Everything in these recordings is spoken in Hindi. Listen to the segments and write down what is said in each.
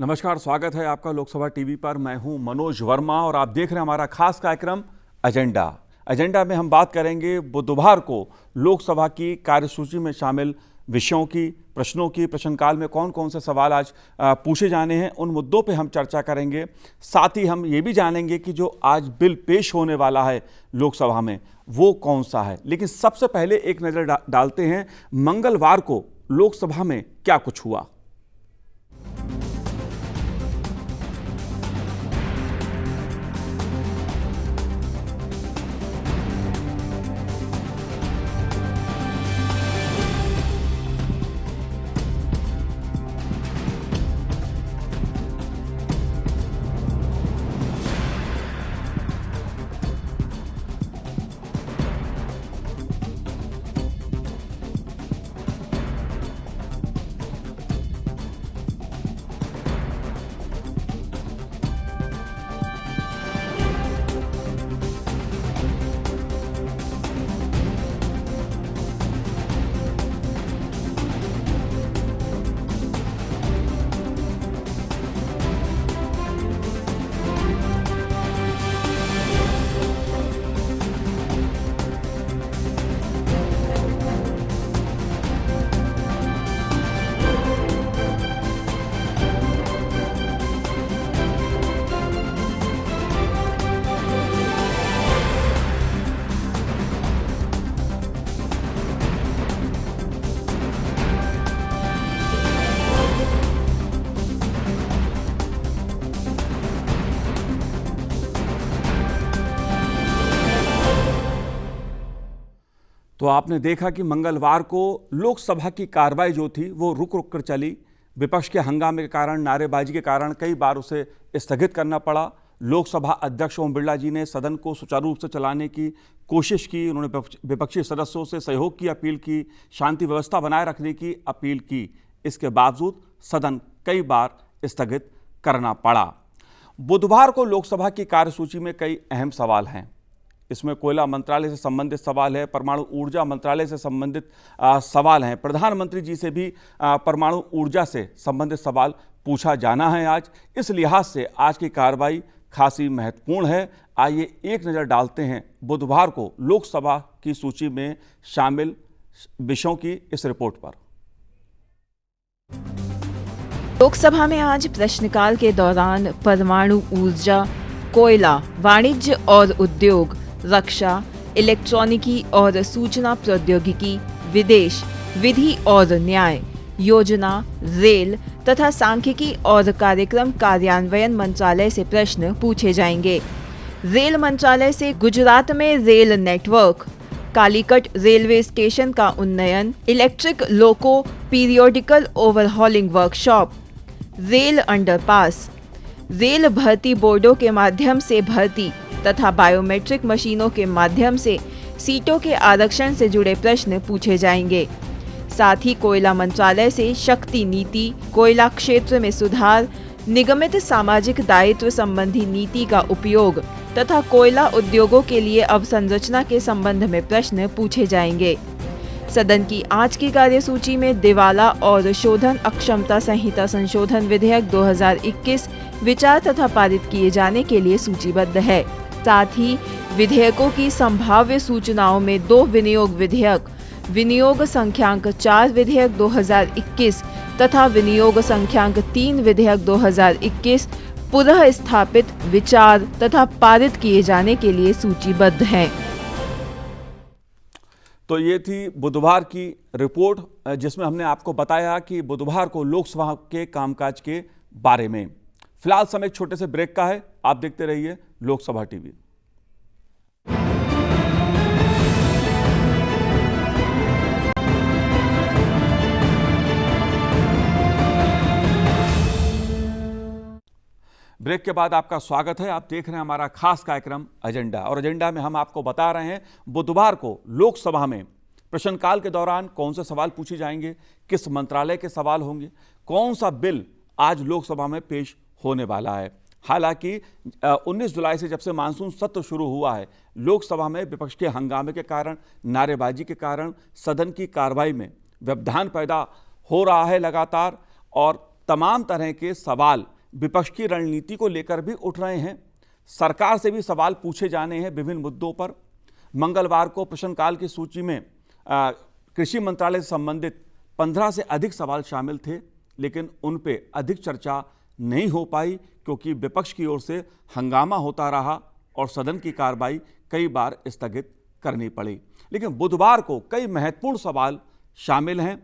नमस्कार, स्वागत है आपका लोकसभा टीवी पर। मैं हूं मनोज वर्मा और आप देख रहे हैं हमारा खास कार्यक्रम एजेंडा में हम बात करेंगे बुधवार को लोकसभा की कार्यसूची में शामिल विषयों की, प्रश्नों की। प्रश्नकाल में कौन कौन से सवाल आज पूछे जाने हैं, उन मुद्दों पे हम चर्चा करेंगे। साथ ही हम ये भी जानेंगे कि जो आज बिल पेश होने वाला है लोकसभा में वो कौन सा है। लेकिन सबसे पहले एक नज़र डालते हैं मंगलवार को लोकसभा में क्या कुछ हुआ। तो आपने देखा कि मंगलवार को लोकसभा की कार्रवाई जो थी वो रुक रुक कर चली। विपक्ष के हंगामे के कारण, नारेबाजी के कारण कई बार उसे स्थगित करना पड़ा। लोकसभा अध्यक्ष ओम बिरला जी ने सदन को सुचारू रूप से चलाने की कोशिश की। उन्होंने विपक्षी सदस्यों से सहयोग की अपील की, शांति व्यवस्था बनाए रखने की अपील की। इसके बावजूद सदन कई बार स्थगित करना पड़ा। बुधवार को लोकसभा की कार्यसूची में कई अहम सवाल हैं। इसमें कोयला मंत्रालय से संबंधित सवाल है, परमाणु ऊर्जा मंत्रालय से संबंधित सवाल हैं। प्रधानमंत्री जी से भी परमाणु ऊर्जा से संबंधित सवाल पूछा जाना है आज। इस लिहाज से आज की कार्रवाई खासी महत्वपूर्ण है। आइए एक नज़र डालते हैं बुधवार को लोकसभा की सूची में शामिल विषयों की इस रिपोर्ट पर। लोकसभा में आज प्रश्नकाल के दौरान परमाणु ऊर्जा, कोयला, वाणिज्य और उद्योग, रक्षा, इलेक्ट्रॉनिकी और सूचना प्रौद्योगिकी, विदेश, विधि और न्याय, योजना, रेल तथा सांख्यिकी और कार्यक्रम कार्यान्वयन मंत्रालय से प्रश्न पूछे जाएंगे। रेल मंत्रालय से गुजरात में rail network, Calicut railway station का उन्नयन, electric loco periodical overhauling workshop, rail underpass, rail भर्ती बोर्डों के माध्यम से भर्ती तथा बायोमेट्रिक मशीनों के माध्यम से सीटों के आरक्षण से जुड़े प्रश्न पूछे जाएंगे। साथ ही कोयला मंत्रालय से शक्ति नीति, कोयला क्षेत्र में सुधार, निगमित सामाजिक दायित्व संबंधी नीति का उपयोग तथा कोयला उद्योगों के लिए अवसंरचना के संबंध में प्रश्न पूछे जाएंगे। सदन की आज की कार्यसूची में दिवाला और शोधन अक्षमता संहिता संशोधन विधेयक 2021 विचार तथा पारित किए जाने के लिए सूचीबद्ध है। साथ ही विधेयकों की संभाव्य सूचनाओं में 2 विनियोग विधेयक, विनियोग संख्यांक 4 विधेयक 2021 तथा विनियोग संख्यांक 3 विधेयक 2021 पुनः स्थापित, विचार तथा पारित किए जाने के लिए सूचीबद्ध हैं। तो ये थी बुधवार की रिपोर्ट, जिसमें हमने आपको बताया कि बुधवार को लोकसभा के कामकाज के बारे में। फिलहाल समय एक छोटे से ब्रेक का है। आप देखते रहिए लोकसभा टीवी। ब्रेक के बाद आपका स्वागत है। आप देख रहे हैं हमारा खास कार्यक्रम एजेंडा, और एजेंडा में हम आपको बता रहे हैं बुधवार को लोकसभा में प्रश्नकाल के दौरान कौन से सवाल पूछे जाएंगे, किस मंत्रालय के सवाल होंगे, कौन सा बिल आज लोकसभा में पेश होने वाला है। हालांकि 19 जुलाई से जब से मानसून सत्र शुरू हुआ है, लोकसभा में विपक्ष के हंगामे के कारण, नारेबाजी के कारण सदन की कार्रवाई में व्यवधान पैदा हो रहा है लगातार, और तमाम तरह के सवाल विपक्ष की रणनीति को लेकर भी उठ रहे हैं। सरकार से भी सवाल पूछे जाने हैं विभिन्न मुद्दों पर। मंगलवार को प्रश्नकाल की सूची में कृषि मंत्रालय से संबंधित 15 से अधिक सवाल शामिल थे, लेकिन उन पे अधिक चर्चा नहीं हो पाई क्योंकि विपक्ष की ओर से हंगामा होता रहा और सदन की कार्रवाई कई बार स्थगित करनी पड़ी। लेकिन बुधवार को कई महत्वपूर्ण सवाल शामिल हैं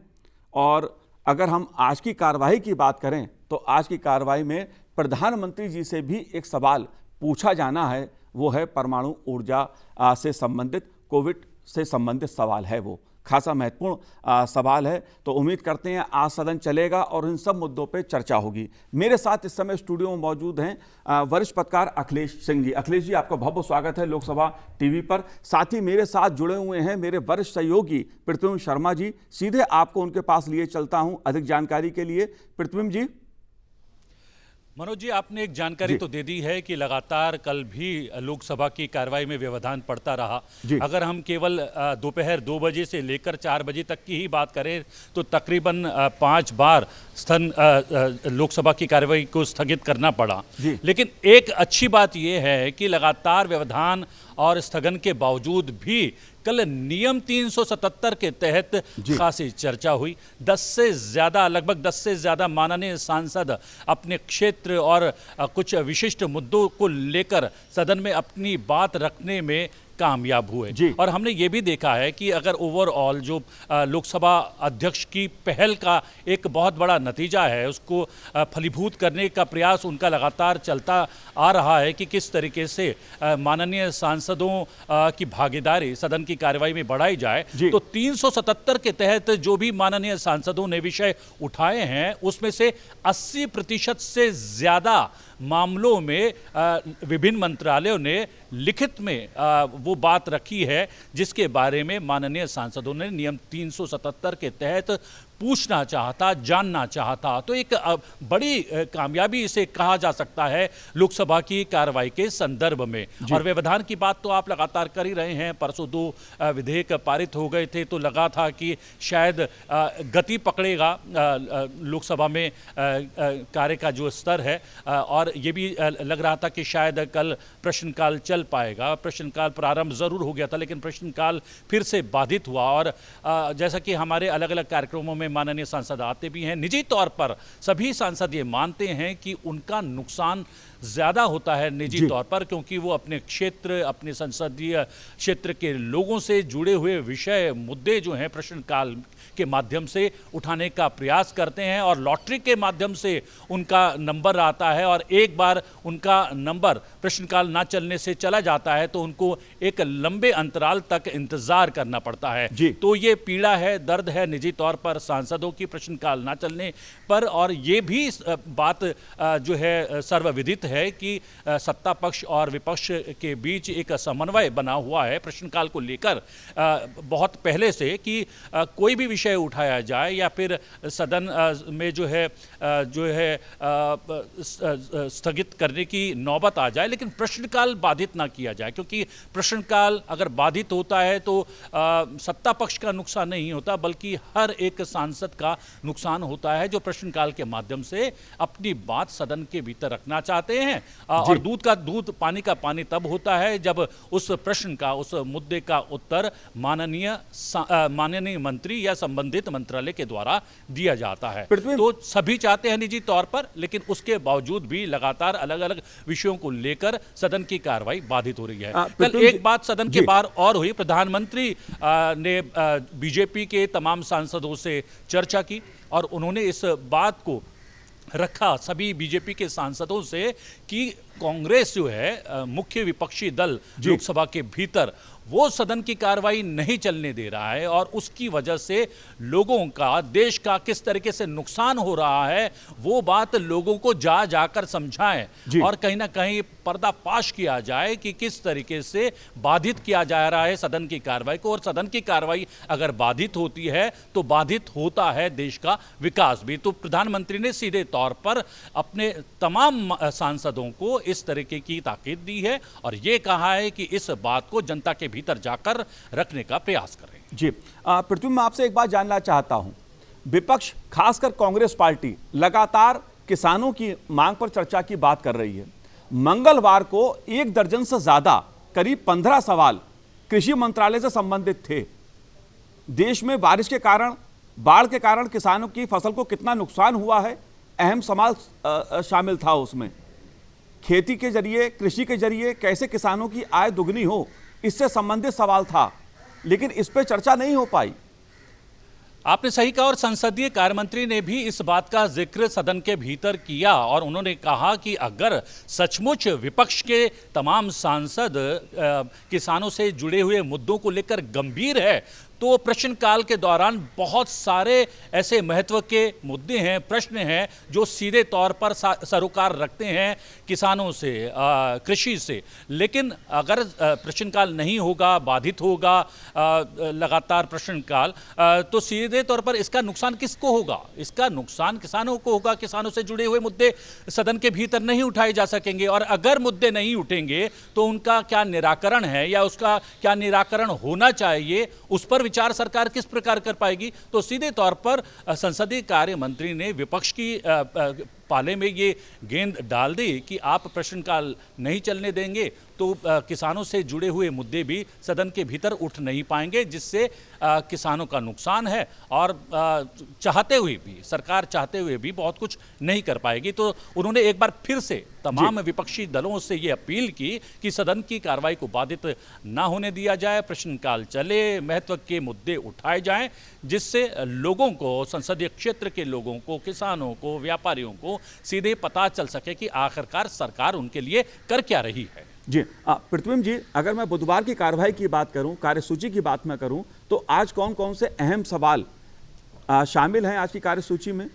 और अगर हम आज की कार्रवाई की बात करें तो आज की कार्रवाई में प्रधानमंत्री जी से भी एक सवाल पूछा जाना है, वो है परमाणु ऊर्जा से संबंधित, कोविड से संबंधित सवाल है। वो खासा महत्वपूर्ण सवाल है। तो उम्मीद करते हैं आज सदन चलेगा और इन सब मुद्दों पे चर्चा होगी। मेरे साथ इस समय स्टूडियो में मौजूद हैं वरिष्ठ पत्रकार अखिलेश सिंह जी। अखिलेश जी, आपका बहुत बहुत स्वागत है लोकसभा टीवी पर। साथ ही मेरे साथ जुड़े हुए हैं मेरे वरिष्ठ सहयोगी प्रद्युम्न शर्मा जी। सीधे आपको उनके पास लिए चलता हूं अधिक जानकारी के लिए। प्रद्युम्न जी। मनोज जी, आपने एक जानकारी तो दे दी है कि लगातार कल भी लोकसभा की कार्रवाई में व्यवधान पड़ता रहा। अगर हम केवल दोपहर 2 बजे से लेकर 4 बजे तक की ही बात करें तो तकरीबन 5 बार लोकसभा की कार्रवाई को स्थगित करना पड़ा। लेकिन एक अच्छी बात यह है कि लगातार व्यवधान और स्थगन के बावजूद भी कल नियम 377 के तहत खासी चर्चा हुई। लगभग 10 से ज्यादा माननीय सांसद अपने क्षेत्र और कुछ विशिष्ट मुद्दों को लेकर सदन में अपनी बात रखने में कामयाब हुए। और हमने ये भी देखा है कि अगर ओवरऑल जो लोकसभा अध्यक्ष की पहल का एक बहुत बड़ा नतीजा है, उसको फलीभूत करने का प्रयास उनका लगातार चलता आ रहा है कि किस तरीके से माननीय सांसदों की भागीदारी सदन की कार्रवाई में बढ़ाई जाए। तो 377 के तहत जो भी माननीय सांसदों ने विषय उठाए हैं उसमें से 80% से ज्यादा मामलों में विभिन्न मंत्रालयों ने लिखित में वो बात रखी है जिसके बारे में माननीय सांसदों ने नियम 377 के तहत पूछना चाहता, जानना चाहता। तो एक बड़ी कामयाबी इसे कहा जा सकता है लोकसभा की कार्रवाई के संदर्भ में। और व्यवधान की बात तो आप लगातार कर ही रहे हैं। परसों 2 विधेयक पारित हो गए थे तो लगा था कि शायद गति पकड़ेगा लोकसभा में कार्य का जो स्तर है, और ये भी लग रहा था कि शायद कल प्रश्नकाल चल पाएगा। प्रश्नकाल प्रारंभ जरूर हो गया था लेकिन प्रश्नकाल फिर से बाधित हुआ। और जैसा कि हमारे अलग अलग कार्यक्रमों में माननीय सांसद आते भी हैं, निजी तौर पर सभी सांसद ये मानते हैं कि उनका नुकसान ज़्यादा होता है निजी तौर पर, क्योंकि वो अपने क्षेत्र, अपने संसदीय क्षेत्र के लोगों से जुड़े हुए विषय मुद्दे जो हैं प्रश्नकाल के माध्यम से उठाने का प्रयास करते हैं और लॉटरी के माध्यम से उनका नंबर आता है और एक बार उनका नंबर प्रश्नकाल ना चलने से चला जाता है तो उनको एक लंबे अंतराल तक इंतजार करना पड़ता है। तो ये पीड़ा है, दर्द है निजी तौर पर सांसदों की प्रश्नकाल ना चलने पर। और ये भी बात जो है सर्वविदित है कि सत्ता पक्ष और विपक्ष के बीच एक समन्वय बना हुआ है प्रश्नकाल को लेकर बहुत पहले से कि कोई भी विषय उठाया जाए या फिर सदन में जो है स्थगित करने की नौबत आ जाए, लेकिन प्रश्नकाल बाधित ना किया जाए। क्योंकि प्रश्नकाल अगर बाधित होता है तो सत्ता पक्ष का नुकसान नहीं होता बल्कि हर एक सांसद का नुकसान होता है जो प्रश्नकाल के माध्यम से अपनी बात सदन के भीतर रखना चाहते हैं। और दूध का दूध, पानी का पानी तब होता है जब उस प्रश्न का, उस मुद्दे का उत्तर माननीय मंत्री या संबंधित मंत्रालय के द्वारा दिया जाता है। तो सभी चाहते हैं निजी तौर पर, लेकिन उसके बावजूद भी लगातार अलग अलग विषयों को लेकर सदन की कार्रवाई बाधित हो रही है। कल एक बात सदन के बाहर और हुई। प्रधानमंत्री ने बीजेपी के तमाम सांसदों से चर्चा की और उन्होंने इस बात को रखा सभी बीजेपी के सांसदों से कि कांग्रेस जो है मुख्य विपक्षी दल लोकसभा के भीतर, वो सदन की कार्रवाई नहीं चलने दे रहा है और उसकी वजह से लोगों का, देश का किस तरीके से नुकसान हो रहा है वो बात लोगों को जाकर समझाएं और कहीं ना कहीं पर्दाफाश किया जाए कि किस तरीके से बाधित किया जा रहा है सदन की कार्रवाई को। और सदन की कार्रवाई अगर बाधित होती है तो बाधित होता है देश का विकास भी। तो प्रधानमंत्री ने सीधे तौर पर अपने तमाम सांसदों को इस तरीके की ताकीद दी है और ये कहा है कि इस बात को जनता के भीतर जाकर रखने का प्रयास करें। जी प्रद्युम्न, मैं आपसे एक बात जानना चाहता हूं। विपक्ष, खासकर कांग्रेस पार्टी, लगातार किसानों की मांग पर चर्चा की बात कर रही है। मंगलवार को 1 दर्जन से ज्यादा, करीब 15 सवाल कृषि मंत्रालय से संबंधित थे। देश में बारिश के कारण, बाढ़ के कारण किसानों की फसल को कितना नुकसान हुआ है, अहम सवाल शामिल था उसमें। खेती के जरिए, कृषि के जरिए कैसे किसानों की आय दुगनी हो, इससे संबंधित सवाल था, लेकिन इस पर चर्चा नहीं हो पाई। आपने सही कहा, और संसदीय कार्य मंत्री ने भी इस बात का जिक्र सदन के भीतर किया और उन्होंने कहा कि अगर सचमुच विपक्ष के तमाम सांसद किसानों से जुड़े हुए मुद्दों को लेकर गंभीर है तो प्रश्नकाल के दौरान बहुत सारे ऐसे महत्व के मुद्दे हैं, प्रश्न हैं जो सीधे तौर पर सरोकार रखते हैं किसानों से, कृषि से। लेकिन अगर प्रश्नकाल नहीं होगा, बाधित होगा लगातार प्रश्नकाल, तो सीधे तौर पर इसका नुकसान किसको होगा? इसका नुकसान किसानों को होगा। किसानों से जुड़े हुए मुद्दे सदन के भीतर नहीं उठाए जा सकेंगे, और अगर मुद्दे नहीं उठेंगे तो उनका क्या निराकरण है या उसका क्या निराकरण होना चाहिए, उस पर विचार सरकार किस प्रकार कर पाएगी? तो सीधे तौर पर संसदीय कार्य मंत्री ने विपक्ष की पाले में ये गेंद डाल दी कि आप प्रश्नकाल नहीं चलने देंगे तो किसानों से जुड़े हुए मुद्दे भी सदन के भीतर उठ नहीं पाएंगे, जिससे किसानों का नुकसान है और चाहते हुए भी, सरकार चाहते हुए भी बहुत कुछ नहीं कर पाएगी। तो उन्होंने एक बार फिर से तमाम विपक्षी दलों से ये अपील की कि सदन की कार्रवाई को बाधित ना होने दिया जाए, प्रश्नकाल चले, महत्व के मुद्दे उठाए जाएं, जिससे लोगों को, संसदीय क्षेत्र के लोगों को, किसानों को, व्यापारियों को सीधे पता चल सके कि आखिरकार सरकार उनके लिए कर क्या रही है। जी प्रतिबिंब जी, अगर मैं बुधवार की कार्रवाई की बात करूं, कार्यसूची की बात मैं करूं, तो आज कौन कौन से अहम सवाल शामिल हैं आज की कार्यसूची में?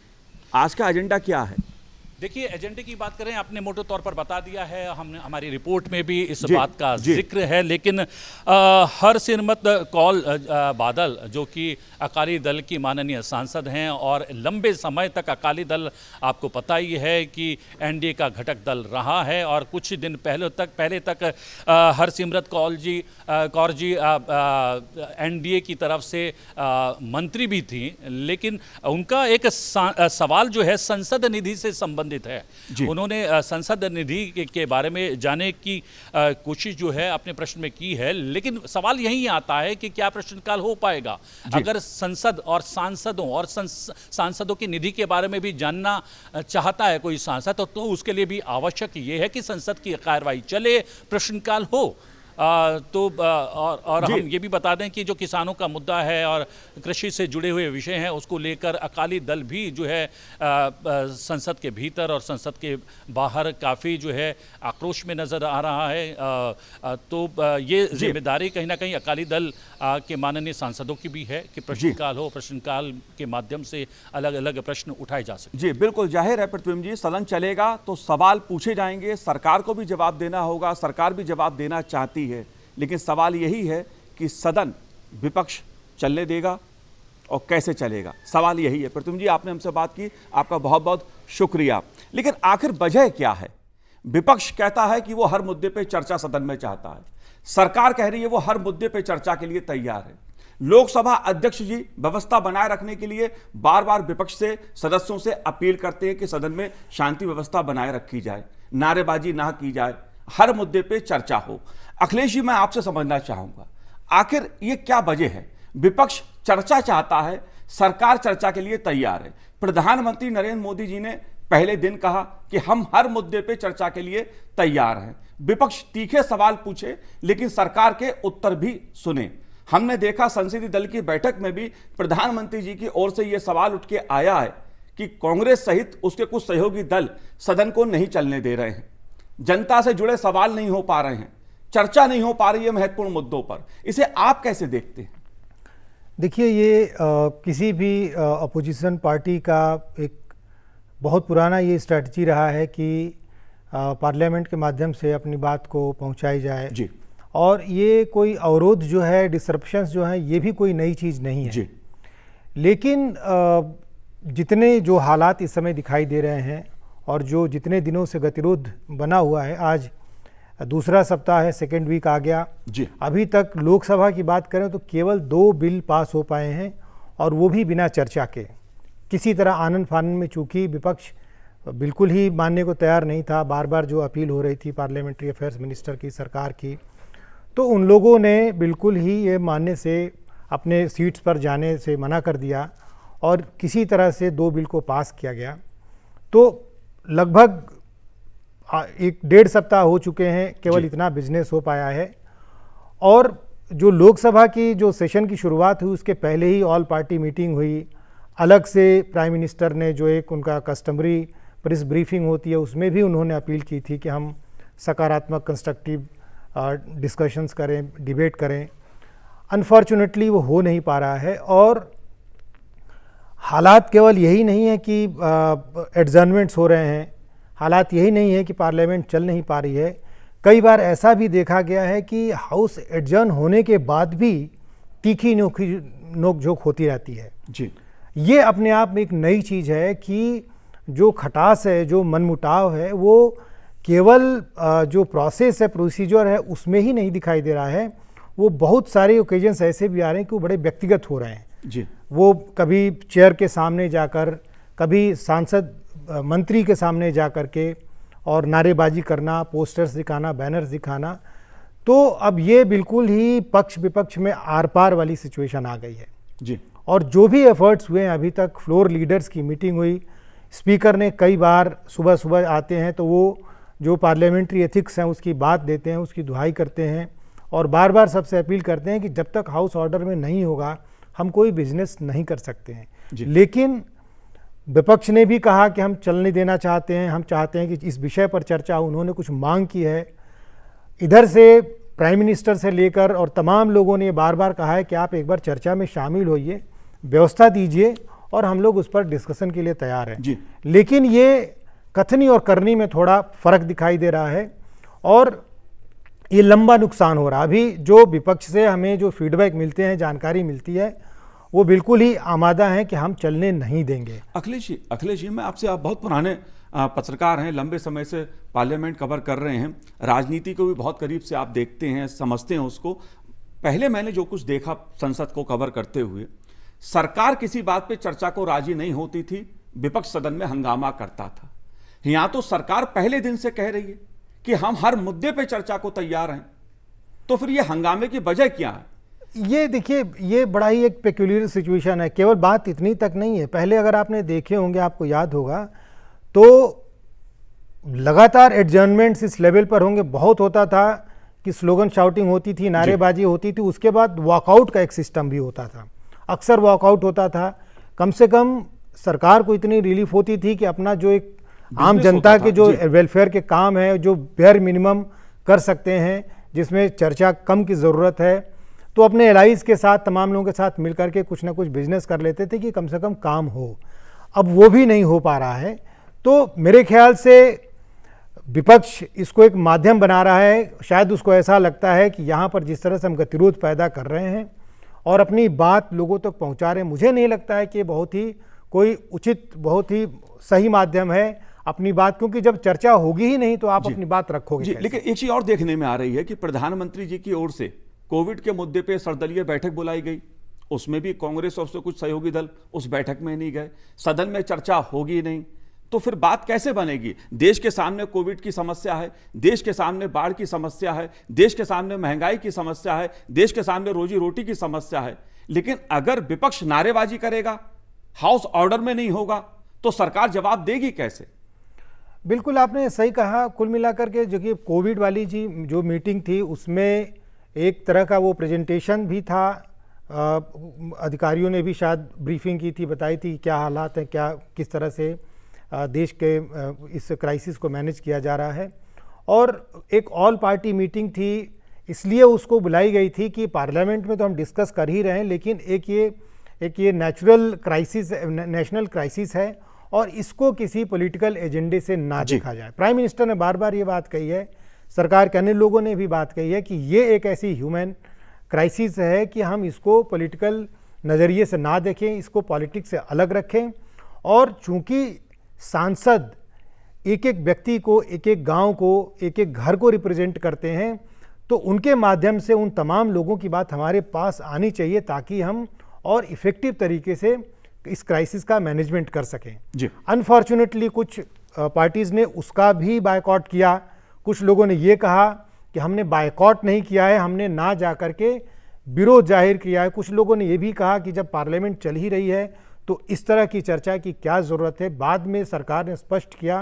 आज का एजेंडा क्या है? देखिए, एजेंडे की बात करें, आपने मोटे तौर पर बता दिया है, हमने हमारी रिपोर्ट में भी इस बात का जिक्र है। लेकिन हरसिमरत कौर बादल, जो कि अकाली दल की माननीय सांसद हैं और लंबे समय तक अकाली दल, आपको पता ही है कि एनडीए का घटक दल रहा है, और कुछ दिन पहले तक हरसिमरत कौर जी एनडीए की तरफ से मंत्री भी थी। लेकिन उनका एक सवाल जो है संसद निधि से संबंधित है। उन्होंने संसद निधि के बारे में जाने की कोशिश जो है अपने प्रश्न में की है, लेकिन सवाल यही आता है कि क्या प्रश्नकाल हो पाएगा? अगर संसद और सांसदों की निधि के बारे में भी जानना चाहता है कोई सांसद, तो उसके लिए भी आवश्यक ये है कि संसद की कार्रवाई चले, प्रश्नकाल हो। और हम ये भी बता दें कि जो किसानों का मुद्दा है और कृषि से जुड़े हुए विषय हैं, उसको लेकर अकाली दल भी जो है संसद के भीतर और संसद के बाहर काफ़ी जो है आक्रोश में नज़र आ रहा है। तो ये जिम्मेदारी कहीं ना कहीं अकाली दल के माननीय सांसदों की भी है कि प्रश्नकाल हो, प्रश्नकाल के माध्यम से अलग अलग प्रश्न उठाए जा सके। जी बिल्कुल, जाहिर है प्रतिबिंब जी, सदन चलेगा तो सवाल पूछे जाएंगे, सरकार को भी जवाब देना होगा, सरकार भी जवाब देना चाहती है, लेकिन सवाल यही है कि सदन विपक्ष चलने देगा और कैसे चलेगा, सवाल यही है। प्रतिबिंब जी, आपने हमसे बात की, आपका बहुत बहुत शुक्रिया। लेकिन आखिर वजह क्या है? विपक्ष कहता है कि वो हर मुद्दे पे चर्चा सदन में चाहता है, सरकार कह रही है वो हर मुद्दे पे चर्चा के लिए तैयार है। लोकसभा अध्यक्ष जी व्यवस्था बनाए रखने के लिए बार बार विपक्ष से, सदस्यों से अपील करते हैं कि सदन में शांति व्यवस्था बनाए रखी जाए, नारेबाजी ना की जाए, हर मुद्दे पे चर्चा हो। अखिलेश जी, मैं आपसे समझना चाहूंगा, आखिर ये क्या वजह है? विपक्ष चर्चा चाहता है, सरकार चर्चा के लिए तैयार है। प्रधानमंत्री नरेंद्र मोदी जी ने पहले दिन कहा कि हम हर मुद्दे पे चर्चा के लिए तैयार हैं। विपक्ष तीखे सवाल पूछे, लेकिन सरकार के उत्तर भी सुने। हमने देखा संसदीय दल की बैठक में भी प्रधानमंत्री जी की ओर से यह सवाल उठ के आया है कि कांग्रेस सहित उसके कुछ सहयोगी दल सदन को नहीं चलने दे रहे हैं, जनता से जुड़े सवाल नहीं हो पा रहे हैं, चर्चा नहीं हो पा रही है महत्वपूर्ण मुद्दों पर। इसे आप कैसे देखते हैं? देखिए, ये किसी भी अपोजिशन पार्टी का एक बहुत पुराना ये स्ट्रैटेजी रहा है कि पार्लियामेंट के माध्यम से अपनी बात को पहुंचाई जाए जी। और ये कोई अवरोध जो है, डिसरप्शंस जो है, ये भी कोई नई चीज़ नहीं है जी। लेकिन जितने जो हालात इस समय दिखाई दे रहे हैं और जो जितने दिनों से गतिरोध बना हुआ है, आज दूसरा सप्ताह है, सेकेंड वीक आ गया जी। अभी तक लोकसभा की बात करें तो केवल 2 बिल पास हो पाए हैं, और वो भी बिना चर्चा के, किसी तरह आनन फानन में। चूंकि विपक्ष बिल्कुल ही मानने को तैयार नहीं था। बार बार जो अपील हो रही थी पार्लियामेंट्री अफेयर्स मिनिस्टर की, सरकार की, तो उन लोगों ने बिल्कुल ही ये मानने से, अपने सीट्स पर जाने से मना कर दिया और किसी तरह से 2 बिल को पास किया गया। तो लगभग 1.5 सप्ताह हो चुके हैं, केवल इतना बिजनेस हो पाया है। और जो लोकसभा की जो सेशन की शुरुआत हुई उसके पहले ही ऑल पार्टी मीटिंग हुई। अलग से प्राइम मिनिस्टर ने जो एक उनका कस्टमरी प्रेस ब्रीफिंग होती है उसमें भी उन्होंने अपील की थी कि हम सकारात्मक कंस्ट्रक्टिव डिस्कशंस करें, डिबेट करें। अनफॉर्चुनेटली वो हो नहीं पा रहा है। और हालात केवल यही नहीं है कि एडजर्नमेंट्स हो रहे हैं, हालात यही नहीं है कि पार्लियामेंट चल नहीं पा रही है। कई बार ऐसा भी देखा गया है कि हाउस एडजर्न होने के बाद भी तीखी नोक-झोंक होती रहती है जी। ये अपने आप में एक नई चीज़ है कि जो खटास है, जो मनमुटाव है, वो केवल जो प्रोसेस है, प्रोसीजर है, उसमें ही नहीं दिखाई दे रहा है। वो बहुत सारे ओकेजन्स ऐसे भी आ रहे हैं कि वो बड़े व्यक्तिगत हो रहे हैं जी। वो कभी चेयर के सामने जाकर, कभी सांसद मंत्री के सामने जा कर के और नारेबाजी करना, पोस्टर्स दिखाना, बैनर्स दिखाना। तो अब ये बिल्कुल ही पक्ष विपक्ष में आर पार वाली सिचुएशन आ गई है जी। और जो भी एफर्ट्स हुए हैं अभी तक, फ्लोर लीडर्स की मीटिंग हुई, स्पीकर ने कई बार सुबह सुबह आते हैं तो वो जो पार्लियामेंट्री एथिक्स हैं उसकी बात देते हैं, उसकी दुहाई करते हैं और बार बार सबसे अपील करते हैं कि जब तक हाउस ऑर्डर में नहीं होगा हम कोई बिजनेस नहीं कर सकते हैं। लेकिन विपक्ष ने भी कहा कि हम चलने देना चाहते हैं, हम चाहते हैं कि इस विषय पर चर्चा, उन्होंने कुछ मांग की है। इधर से प्राइम मिनिस्टर से लेकर और तमाम लोगों ने बार बार कहा है कि आप एक बार चर्चा में शामिल होइए, व्यवस्था दीजिए और हम लोग उस पर डिस्कशन के लिए तैयार हैं। लेकिन ये कथनी और करनी में थोड़ा फर्क दिखाई दे रहा है और ये लंबा नुकसान हो रहा है। अभी जो विपक्ष से हमें जो फीडबैक मिलते हैं, जानकारी मिलती है, वो बिल्कुल ही आमादा हैं कि हम चलने नहीं देंगे। अखिलेश जी, मैं आपसे, आप बहुत पुराने पत्रकार हैं, लंबे समय से पार्लियामेंट कवर कर रहे हैं, राजनीति को भी बहुत करीब से आप देखते हैं, समझते हैं उसको। पहले मैंने जो कुछ देखा संसद को कवर करते हुए, सरकार किसी बात पे चर्चा को राजी नहीं होती थी, विपक्ष सदन में हंगामा करता था। यहां तो सरकार पहले दिन से कह रही है कि हम हर मुद्दे पे चर्चा को तैयार हैं, तो फिर ये हंगामे की वजह क्या है? ये देखिए, ये बड़ा ही एक पेक्यूलियर सिचुएशन है। केवल बात इतनी तक नहीं है। पहले अगर आपने देखे होंगे, आपको याद होगा, तो लगातार एडजर्नमेंट्स इस लेवल पर होंगे। बहुत होता था कि स्लोगन शाउटिंग होती थी, नारेबाजी होती थी, उसके बाद वॉकआउट का एक सिस्टम भी होता था। अक्सर वॉकआउट होता था। कम से कम सरकार को इतनी रिलीफ होती थी कि अपना जो एक आम जनता के जो वेलफेयर के काम है, जो बेयर मिनिमम कर सकते हैं, जिसमें चर्चा कम की ज़रूरत है, तो अपने एलाइज के साथ, तमाम लोगों के साथ मिलकर के कुछ ना कुछ बिजनेस कर लेते थे कि कम से कम काम हो। अब वो भी नहीं हो पा रहा है। तो मेरे ख्याल से विपक्ष इसको एक माध्यम बना रहा है। शायद उसको ऐसा लगता है कि यहाँ पर जिस तरह से हम गतिरोध पैदा कर रहे हैं और अपनी बात लोगों तक पहुँचा रहे हैं, मुझे नहीं लगता है कि बहुत ही कोई उचित, बहुत ही सही माध्यम है अपनी बात, क्योंकि जब चर्चा होगी ही नहीं तो आप अपनी बात रखोगे कैसे? लेकिन एक चीज और देखने में आ रही है कि प्रधानमंत्री जी की ओर से कोविड के मुद्दे पे सर्वदलीय बैठक बुलाई गई, उसमें भी कांग्रेस और उससे कुछ सहयोगी दल उस बैठक में नहीं गए, सदन में चर्चा होगी नहीं, तो फिर बात कैसे बनेगी? देश के सामने कोविड की समस्या है, देश के सामने बाढ़ की समस्या है, देश के सामने महंगाई की समस्या है, देश के सामने रोजी रोटी की समस्या है। लेकिन अगर विपक्ष नारेबाजी करेगा, हाउस ऑर्डर में नहीं होगा, तो सरकार जवाब देगी कैसे? बिल्कुल आपने सही कहा। कुल मिलाकर के जो कि कोविड वाली जो मीटिंग थी, उसमें एक तरह का वो प्रेजेंटेशन भी था। अधिकारियों ने भी शायद ब्रीफिंग की थी, बताई थी क्या हालात हैं, क्या किस तरह से देश के इस क्राइसिस को मैनेज किया जा रहा है। और एक ऑल पार्टी मीटिंग थी, इसलिए उसको बुलाई गई थी कि पार्लियामेंट में तो हम डिस्कस कर ही रहे हैं, लेकिन एक ये नेचुरल क्राइसिस, नेशनल क्राइसिस है और इसको किसी पॉलिटिकल एजेंडे से ना देखा जाए। प्राइम मिनिस्टर ने बार बार ये बात कही है, सरकार के अन्य लोगों ने भी बात कही है कि ये एक ऐसी ह्यूमन क्राइसिस है कि हम इसको पॉलिटिकल नज़रिए से ना देखें, इसको पॉलिटिक्स से अलग रखें। और चूंकि सांसद एक एक व्यक्ति को, एक एक गांव को, एक एक घर को रिप्रेजेंट करते हैं, तो उनके माध्यम से उन तमाम लोगों की बात हमारे पास आनी चाहिए ताकि हम और इफ़ेक्टिव तरीके से इस क्राइसिस का मैनेजमेंट कर सकें। अनफॉर्चुनेटली कुछ पार्टीज़ ने उसका भी बायकॉट किया। कुछ लोगों ने ये कहा कि हमने बायकॉट नहीं किया है, हमने ना जा कर के विरोध जाहिर किया है। कुछ लोगों ने ये भी कहा कि जब पार्लियामेंट चल ही रही है तो इस तरह की चर्चा की क्या ज़रूरत है। बाद में सरकार ने स्पष्ट किया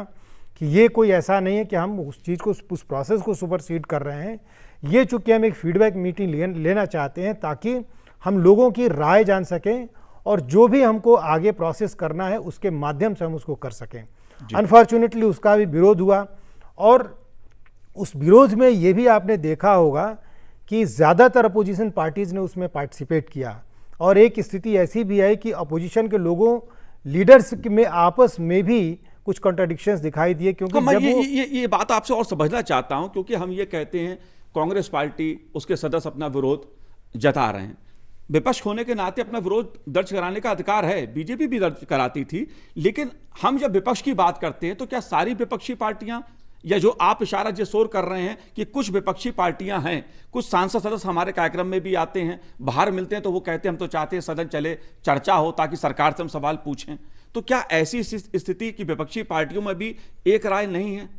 कि ये कोई ऐसा नहीं है कि हम उस चीज़ को, उस प्रोसेस को सुपरसीड कर रहे हैं। ये चूँकि हम एक फीडबैक मीटिंग लेना चाहते हैं ताकि हम लोगों की राय जान सकें और जो भी हमको आगे प्रोसेस करना है उसके माध्यम से हम उसको कर सकें। अनफॉर्चुनेटली उसका भी विरोध हुआ और उस विरोध में ये भी आपने देखा होगा कि ज़्यादातर अपोजिशन पार्टीज़ ने उसमें पार्टिसिपेट किया और एक स्थिति ऐसी भी है कि अपोजिशन के लोगों लीडर्स में आपस में भी कुछ कॉन्ट्रडिक्शंस दिखाई दिए। क्योंकि मैं ये बात आपसे और समझना चाहता हूं, क्योंकि हम ये कहते हैं कांग्रेस पार्टी, उसके सदस्य अपना विरोध जता रहे हैं। विपक्ष होने के नाते अपना विरोध दर्ज कराने का अधिकार है, बीजेपी भी दर्ज कराती थी। लेकिन हम जब विपक्ष की बात करते हैं तो क्या सारी विपक्षी पार्टियां, या जो आप इशारा जिस ओर कर रहे हैं कि कुछ विपक्षी पार्टियां हैं, कुछ सांसद सदस्य हमारे कार्यक्रम में भी आते हैं, बाहर मिलते हैं तो वो कहते हैं हम तो चाहते हैं सदन चले, चर्चा हो ताकि सरकार से हम सवाल पूछें, तो क्या ऐसी स्थिति की विपक्षी पार्टियों में भी एक राय नहीं है?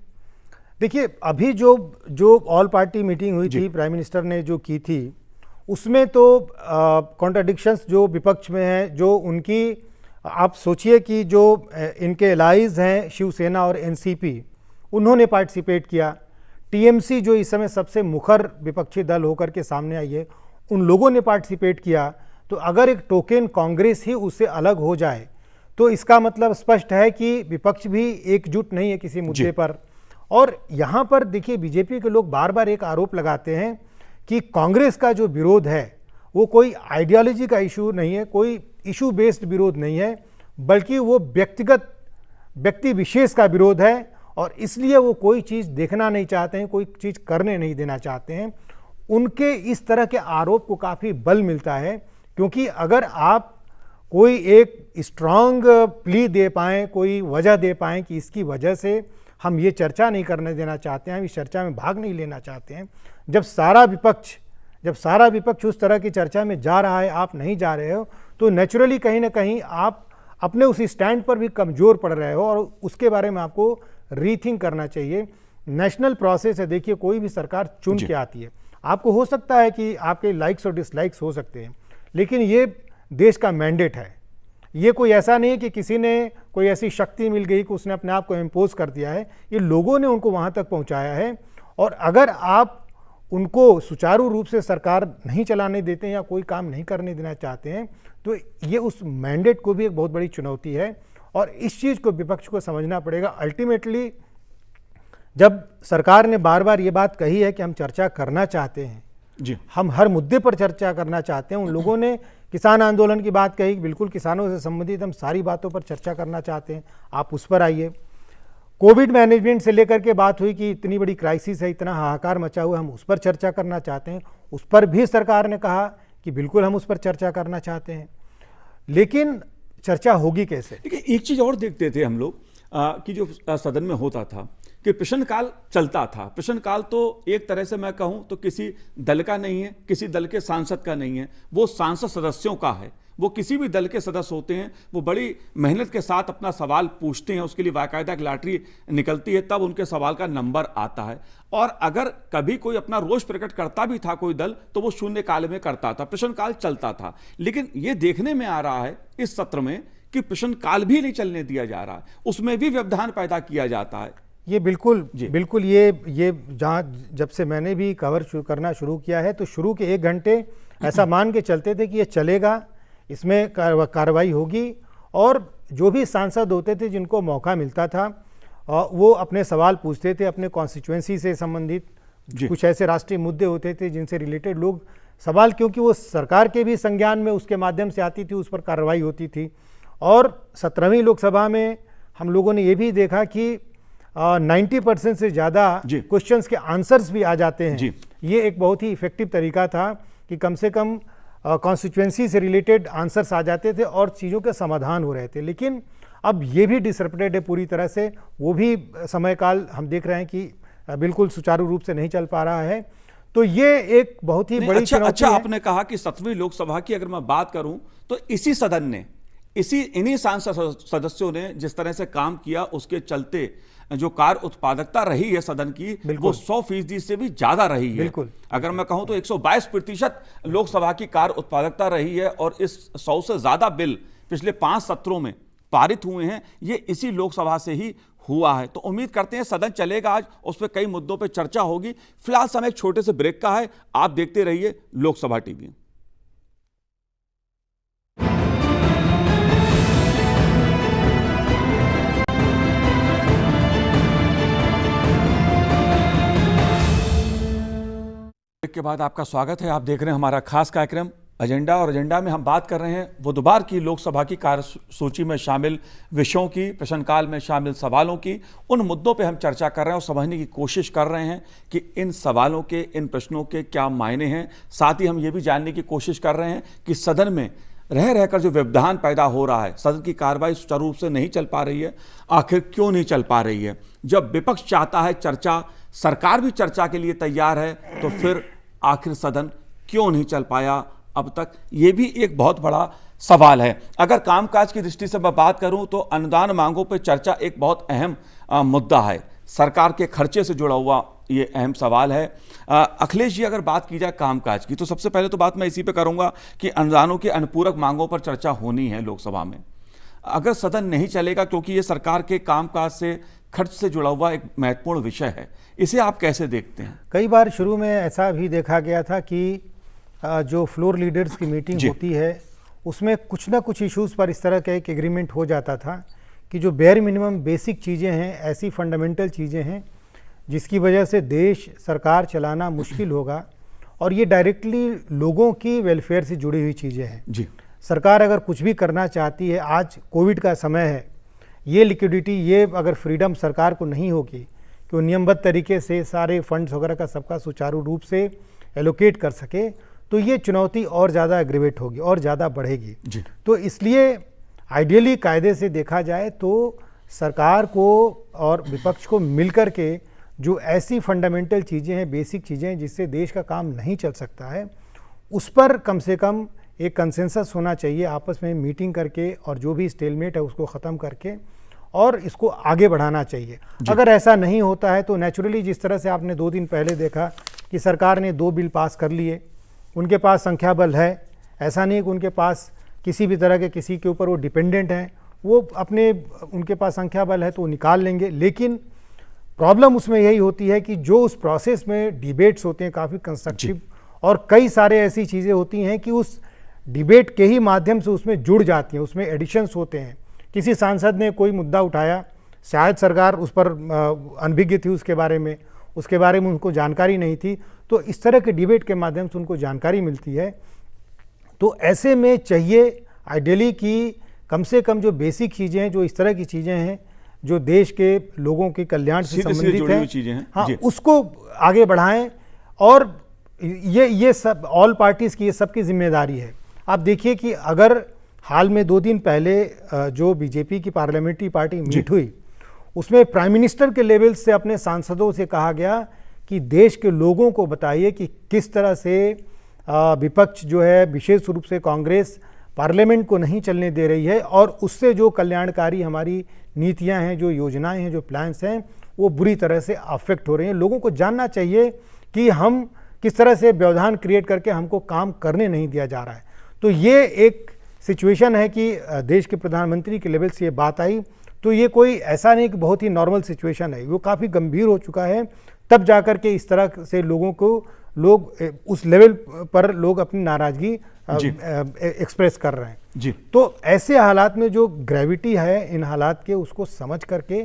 देखिए, अभी जो ऑल पार्टी मीटिंग हुई थी, प्राइम मिनिस्टर ने जो की थी, उसमें तो कॉन्ट्रडिक्शंस जो विपक्ष में हैं, जो उनकी, आप सोचिए कि जो इनके एलाइज हैं शिवसेना और एनसीपी, उन्होंने पार्टिसिपेट किया। टीएमसी जो इस समय सबसे मुखर विपक्षी दल होकर के सामने आई है, उन लोगों ने पार्टिसिपेट किया। तो अगर एक टोकन कांग्रेस ही उससे अलग हो जाए तो इसका मतलब स्पष्ट है कि विपक्ष भी एकजुट नहीं है किसी मुद्दे पर। और यहाँ पर देखिए, बीजेपी के लोग बार बार एक आरोप लगाते हैं कि कांग्रेस का जो विरोध है वो कोई आइडियोलॉजी का इशू नहीं है, कोई इशू बेस्ड विरोध नहीं है, बल्कि वो व्यक्ति विशेष का विरोध है और इसलिए वो कोई चीज़ देखना नहीं चाहते हैं, कोई चीज़ करने नहीं देना चाहते हैं। उनके इस तरह के आरोप को काफ़ी बल मिलता है, क्योंकि अगर आप कोई एक स्ट्रांग प्ली दे पाएँ, कोई वजह दे पाएँ कि इसकी वजह से हम ये चर्चा नहीं करने देना चाहते हैं, हम इस चर्चा में भाग नहीं लेना चाहते हैं, जब सारा विपक्ष उस तरह की चर्चा में जा रहा है, आप नहीं जा रहे हो, तो नेचुरली कहीं ना कहीं आप अपने उस स्टैंड पर भी कमज़ोर पड़ रहे हो और उसके बारे में आपको रीथिंक करना चाहिए। नेशनल प्रोसेस है, देखिए कोई भी सरकार चुन के आती है, आपको हो सकता है कि आपके लाइक्स और डिसलाइक्स हो सकते हैं, लेकिन ये देश का मैंडेट है। ये कोई ऐसा नहीं है कि किसी ने कोई ऐसी शक्ति मिल गई कि उसने अपने आप को इम्पोज कर दिया है, ये लोगों ने उनको वहाँ तक पहुँचाया है। और अगर आप उनको सुचारू रूप से सरकार नहीं चलाने देते हैं या कोई काम नहीं करने देना चाहते हैं, तो ये उस मैंडेट को भी एक बहुत बड़ी चुनौती है और इस चीज़ को विपक्ष को समझना पड़ेगा। अल्टीमेटली जब सरकार ने बार बार ये बात कही है कि हम चर्चा करना चाहते हैं जी, हम हर मुद्दे पर चर्चा करना चाहते हैं, उन लोगों ने किसान आंदोलन की बात कही, बिल्कुल किसानों से संबंधित हम सारी बातों पर चर्चा करना चाहते हैं, आप उस पर आइए। कोविड मैनेजमेंट से लेकर के बात हुई कि इतनी बड़ी क्राइसिस है, इतना हाहाकार मचा हुआ, हम उस पर चर्चा करना चाहते हैं, उस पर भी सरकार ने कहा कि बिल्कुल हम उस पर चर्चा करना चाहते हैं, लेकिन चर्चा होगी कैसे? देखिए, एक चीज़ और देखते थे हम लोग कि जो सदन में होता था कि प्रश्नकाल चलता था। प्रश्नकाल तो एक तरह से मैं कहूं तो किसी दल का नहीं है, किसी दल के सांसद का नहीं है, वो सांसद सदस्यों का है। वो किसी भी दल के सदस्य होते हैं, वो बड़ी मेहनत के साथ अपना सवाल पूछते हैं, उसके लिए बाकायदा एक लॉटरी निकलती है, तब उनके सवाल का नंबर आता है। और अगर कभी कोई अपना रोष प्रकट करता भी था कोई दल, तो वो शून्यकाल में करता था, प्रश्नकाल चलता था। लेकिन ये देखने में आ रहा है इस सत्र में कि प्रश्नकाल भी नहीं चलने दिया जा रहा है, उसमें भी व्यवधान पैदा किया जाता है। ये बिल्कुल ये जहाँ जब से मैंने भी कवर करना शुरू किया है, तो शुरू के 1 घंटे ऐसा मान के चलते थे कि ये चलेगा, इसमें कार्रवाई होगी, और जो भी सांसद होते थे जिनको मौका मिलता था वो अपने सवाल पूछते थे अपने कॉन्स्टिट्यूएंसी से संबंधित। कुछ ऐसे राष्ट्रीय मुद्दे होते थे जिनसे रिलेटेड लोग सवाल, क्योंकि वो सरकार के भी संज्ञान में उसके माध्यम से आती थी, उस पर कार्रवाई होती थी। और 17वीं लोकसभा में हम लोगों ने ये भी देखा कि 90% से ज़्यादा क्वेश्चंस के आंसर्स भी आ जाते हैं। ये एक बहुत ही इफेक्टिव तरीका था कि कम से कम कॉन्स्टिट्यूएंसी से रिलेटेड आंसर्स आ जाते थे और चीज़ों के समाधान हो रहे थे। लेकिन अब ये भी डिसरप्टेड है पूरी तरह से, वो भी समय काल हम देख रहे हैं कि बिल्कुल सुचारू रूप से नहीं चल पा रहा है। तो ये एक बहुत ही बड़ी चुनौती है। आपने कहा कि 7वीं लोकसभा की अगर मैं बात करूं तो इसी सदन ने इन्हीं सांसद सदस्यों ने जिस तरह से काम किया, उसके चलते जो कार्य उत्पादकता रही है सदन की, वो 100% से भी ज्यादा रही है। बिल्कुल। अगर मैं कहूं तो 122% लोकसभा की कार्य उत्पादकता रही है, और इस 100 से ज्यादा बिल पिछले 5 सत्रों में पारित हुए हैं, ये इसी लोकसभा से ही हुआ है। तो उम्मीद करते हैं सदन चलेगा आज, उस पर कई मुद्दों पर चर्चा होगी। फिलहाल समय एक छोटे से ब्रेक का है, आप देखते रहिए लोकसभा टीवी। के बाद आपका स्वागत है। आप देख रहे हैं हमारा खास कार्यक्रम एजेंडा, और एजेंडा में हम बात कर रहे हैं बुधवार की लोकसभा की कार्यसूची में शामिल विषयों की, प्रश्नकाल में शामिल सवालों की। उन मुद्दों पे हम चर्चा कर रहे हैं और समझने की कोशिश कर रहे हैं कि इन सवालों के, इन प्रश्नों के क्या मायने हैं। साथ ही हम ये भी जानने की कोशिश कर रहे हैं कि सदन में रह रहकर जो व्यवधान पैदा हो रहा है, सदन की कार्रवाई सुचारू रूप से नहीं चल पा रही है, आखिर क्यों नहीं चल पा रही है? जब विपक्ष चाहता है चर्चा, सरकार भी चर्चा के लिए तैयार है, तो फिर आखिर सदन क्यों नहीं चल पाया अब तक? ये भी एक बहुत बड़ा सवाल है। अगर कामकाज की दृष्टि से मैं बात करूं तो अनुदान मांगों पर चर्चा एक बहुत अहम मुद्दा है। सरकार के खर्चे से जुड़ा हुआ ये अहम सवाल है। अखिलेश जी, अगर बात की जाए कामकाज की, तो सबसे पहले तो बात मैं इसी पे करूंगा कि अनुदानों के अनुपूरक मांगों पर चर्चा होनी है लोकसभा में। अगर सदन नहीं चलेगा, क्योंकि ये सरकार के कामकाज से, खर्च से जुड़ा हुआ एक महत्वपूर्ण विषय है, इसे आप कैसे देखते हैं? कई बार शुरू में ऐसा भी देखा गया था कि जो फ्लोर लीडर्स की मीटिंग होती है, उसमें कुछ ना कुछ इश्यूज़ पर इस तरह का एक एग्रीमेंट हो जाता था कि जो बेयर मिनिमम बेसिक चीज़ें हैं, ऐसी फंडामेंटल चीज़ें हैं जिसकी वजह से देश, सरकार चलाना मुश्किल होगा, और ये डायरेक्टली लोगों की वेलफेयर से जुड़ी हुई चीज़ें हैं। जी। सरकार अगर कुछ भी करना चाहती है, आज कोविड का समय है, ये लिक्विडिटी, ये अगर फ्रीडम सरकार को नहीं होगी कि वो नियमबद्ध तरीके से सारे फंड्स वगैरह का सबका सुचारू रूप से एलोकेट कर सके, तो ये चुनौती और ज़्यादा एग्रीवेट होगी और ज़्यादा बढ़ेगी। तो इसलिए आइडियली कायदे से देखा जाए तो सरकार को और विपक्ष को मिलकर के जो ऐसी फंडामेंटल चीज़ें हैं, बेसिक चीज़ें हैं जिससे देश का काम नहीं चल सकता है, उस पर कम से कम एक कंसेंसस होना चाहिए, आपस में मीटिंग करके, और जो भी स्टेलमेट है उसको ख़त्म करके और इसको आगे बढ़ाना चाहिए। अगर ऐसा नहीं होता है तो नेचुरली, जिस तरह से आपने 2 दिन पहले देखा कि सरकार ने 2 बिल पास कर लिए, उनके पास संख्या बल है, ऐसा नहीं कि उनके पास किसी भी तरह के किसी के ऊपर वो डिपेंडेंट हैं, वो अपने, उनके पास संख्या बल है तो वो निकाल लेंगे। लेकिन प्रॉब्लम उसमें यही होती है कि जो उस प्रोसेस में डिबेट्स होते हैं काफ़ी कंस्ट्रक्टिव, और कई सारे ऐसी चीज़ें होती हैं कि उस डिबेट के ही माध्यम से उसमें जुड़ जाती हैं, उसमें एडिशंस होते हैं। किसी सांसद ने कोई मुद्दा उठाया, शायद सरकार उस पर अनभिज्ञ थी, उसके बारे में उनको जानकारी नहीं थी, तो इस तरह के डिबेट के माध्यम से उनको जानकारी मिलती है। तो ऐसे में चाहिए आइडियली कि कम से कम जो बेसिक चीज़ें हैं, जो इस तरह की चीज़ें हैं जो देश के लोगों के कल्याण से संबंधित हैं, हाँ, उसको आगे बढ़ाएं। और ये सब ऑल पार्टीज़ की, ये सबकी जिम्मेदारी है। आप देखिए कि अगर हाल में 2 दिन पहले जो बीजेपी की पार्लियामेंट्री पार्टी मीट हुई, उसमें प्राइम मिनिस्टर के लेवल से अपने सांसदों से कहा गया कि देश के लोगों को बताइए कि किस तरह से विपक्ष जो है, विशेष रूप से कांग्रेस, पार्लियामेंट को नहीं चलने दे रही है, और उससे जो कल्याणकारी हमारी नीतियां हैं, जो योजनाएं हैं, जो प्लान्स हैं, वो बुरी तरह से अफेक्ट हो रही हैं। लोगों को जानना चाहिए कि हम किस तरह से व्यवधान क्रिएट करके हमको काम करने नहीं दिया जा रहा है। तो ये एक सिचुएशन है कि देश के प्रधानमंत्री के लेवल से ये बात आई, तो ये कोई ऐसा नहीं कि बहुत ही नॉर्मल सिचुएशन है, वो काफ़ी गंभीर हो चुका है। तब जाकर के इस तरह से लोग उस लेवल पर लोग अपनी नाराज़गी एक्सप्रेस कर रहे हैं। जी। तो ऐसे हालात में जो ग्रेविटी है इन हालात के, उसको समझ करके,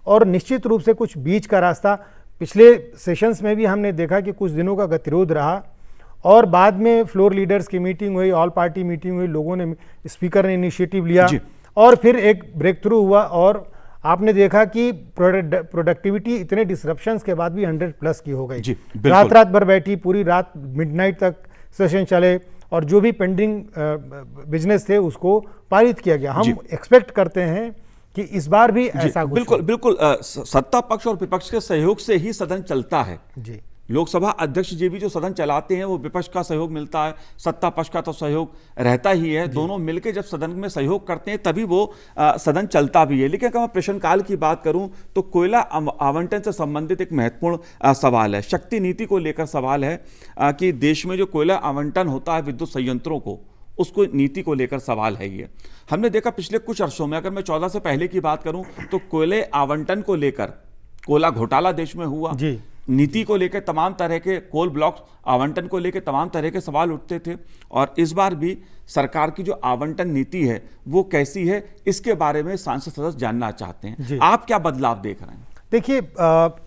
और निश्चित रूप से कुछ बीच का रास्ता, पिछले सेशंस में भी हमने देखा कि कुछ दिनों का गतिरोध रहा, और बाद में फ्लोर लीडर्स की मीटिंग हुई, ऑल पार्टी मीटिंग हुई, लोगों ने, स्पीकर ने इनिशिएटिव लिया, और फिर एक ब्रेक थ्रू हुआ, और आपने देखा कि प्रोडक्टिविटी इतने डिसरप्शंस के बाद भी 100+ की हो गई। रात भर बैठी, पूरी रात मिडनाइट तक सेशन चले, और जो भी पेंडिंग बिजनेस थे उसको पारित किया गया। हम एक्सपेक्ट करते हैं कि इस बार भी ऐसा कुछ बिल्कुल सत्ता पक्ष और विपक्ष के सहयोग से ही सदन चलता है। जी। लोकसभा अध्यक्ष जी भी जो सदन चलाते हैं वो विपक्ष का सहयोग मिलता है, सत्ता पक्ष का तो सहयोग रहता ही है। दोनों मिलकर जब सदन में सहयोग करते हैं तभी वो सदन चलता भी है। लेकिन अगर मैं प्रश्नकाल की बात करूं तो कोयला आवंटन से संबंधित एक महत्वपूर्ण सवाल है, शक्ति नीति को लेकर सवाल है कि देश में जो कोयला आवंटन होता है विद्युत संयंत्रों को, उसको नीति को लेकर सवाल है। ये हमने देखा पिछले कुछ वर्षों में, अगर मैं 14 से पहले की बात करूं तो कोयले आवंटन को लेकर कोयला घोटाला देश में हुआ जी, नीति को लेकर तमाम तरह के कोल ब्लॉक आवंटन को लेकर तमाम तरह के सवाल उठते थे। और इस बार भी सरकार की जो आवंटन नीति है वो कैसी है, इसके बारे में सांसद सदस्य जानना चाहते हैं। आप क्या बदलाव देख रहे हैं? देखिए,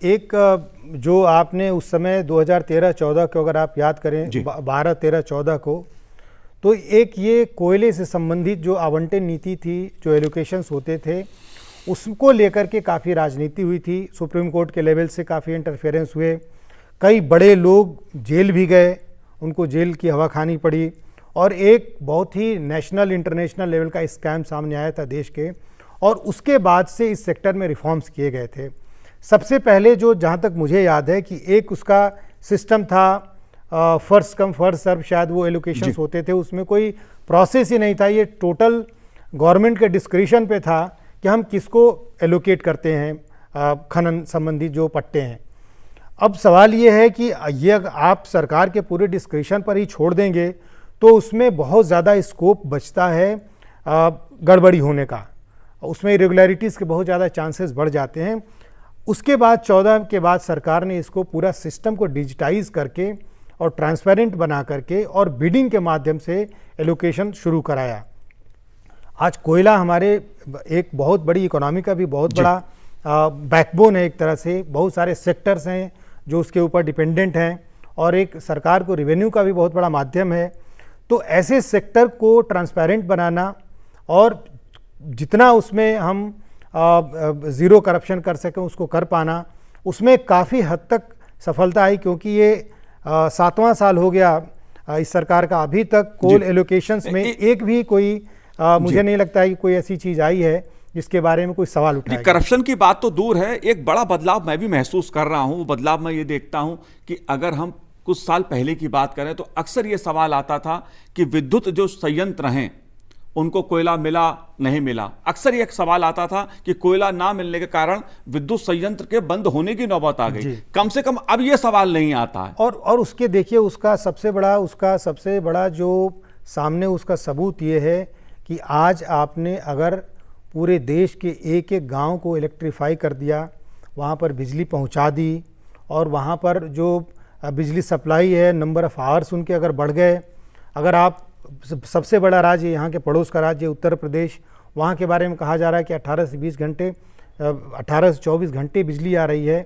एक जो आपने उस समय 2013-14 को अगर आप याद करें, 12-13-14 को, तो एक ये कोयले से संबंधित जो आवंटन नीति थी, जो एलोकेशंस होते थे, उसको लेकर के काफ़ी राजनीति हुई थी। सुप्रीम कोर्ट के लेवल से काफ़ी इंटरफेरेंस हुए, कई बड़े लोग जेल भी गए, उनको जेल की हवा खानी पड़ी, और एक बहुत ही नेशनल इंटरनेशनल लेवल का स्कैम सामने आया था देश के। और उसके बाद से इस सेक्टर में रिफॉर्म्स किए गए थे। सबसे पहले जो, जहाँ तक मुझे याद है, कि एक उसका सिस्टम था फर्स्ट कम फर्स्ट सर्व, शायद वो एलोकेशंस होते थे, उसमें कोई प्रोसेस ही नहीं था। ये टोटल गवर्नमेंट के डिस्क्रिशन पे था कि हम किसको एलोकेट करते हैं खनन संबंधी जो पट्टे हैं। अब सवाल ये है कि ये आप सरकार के पूरे डिस्क्रिशन पर ही छोड़ देंगे तो उसमें बहुत ज़्यादा स्कोप बचता है गड़बड़ी होने का, उसमें इरेगुलरिटीज़ के बहुत ज़्यादा चांसेस बढ़ जाते हैं। उसके बाद 14 के बाद सरकार ने इसको पूरा सिस्टम को डिजिटाइज करके और ट्रांसपेरेंट बना करके और बिडिंग के माध्यम से एलोकेशन शुरू कराया। आज कोयला हमारे एक बहुत बड़ी इकोनॉमी का भी बहुत बड़ा बैकबोन है, एक तरह से बहुत सारे सेक्टर्स हैं जो उसके ऊपर डिपेंडेंट हैं, और एक सरकार को रेवेन्यू का भी बहुत बड़ा माध्यम है। तो ऐसे सेक्टर को ट्रांसपेरेंट बनाना और जितना उसमें हम ज़ीरो करप्शन कर सकें उसको कर पाना, उसमें काफ़ी हद तक सफलता आई, क्योंकि ये 7वां साल हो गया इस सरकार का। अभी तक कोल एलोकेशंस में एक भी कोई मुझे नहीं लगता है कि कोई ऐसी चीज़ आई है जिसके बारे में कोई सवाल उठाया। करप्शन की बात तो दूर है, एक बड़ा बदलाव मैं भी महसूस कर रहा हूं। वो बदलाव मैं ये देखता हूं कि अगर हम कुछ साल पहले की बात करें तो अक्सर ये सवाल आता था कि विद्युत जो संयंत्र हैं उनको कोयला मिला नहीं मिला। अक्सर ये एक सवाल आता था कि कोयला ना मिलने के कारण विद्युत संयंत्र के बंद होने की नौबत आ गई। कम से कम अब ये सवाल नहीं आता है। और उसके देखिए उसका सबसे बड़ा जो सामने उसका सबूत ये है कि आज आपने अगर पूरे देश के एक एक गांव को इलेक्ट्रीफाई कर दिया, वहाँ पर बिजली पहुँचा दी, और वहाँ पर जो बिजली सप्लाई है, नंबर ऑफ़ आवर्स उनके अगर बढ़ गए। अगर आप सबसे बड़ा राज्य यहाँ के पड़ोस का राज्य उत्तर प्रदेश, वहाँ के बारे में कहा जा रहा है कि 18 से 24 घंटे बिजली आ रही है,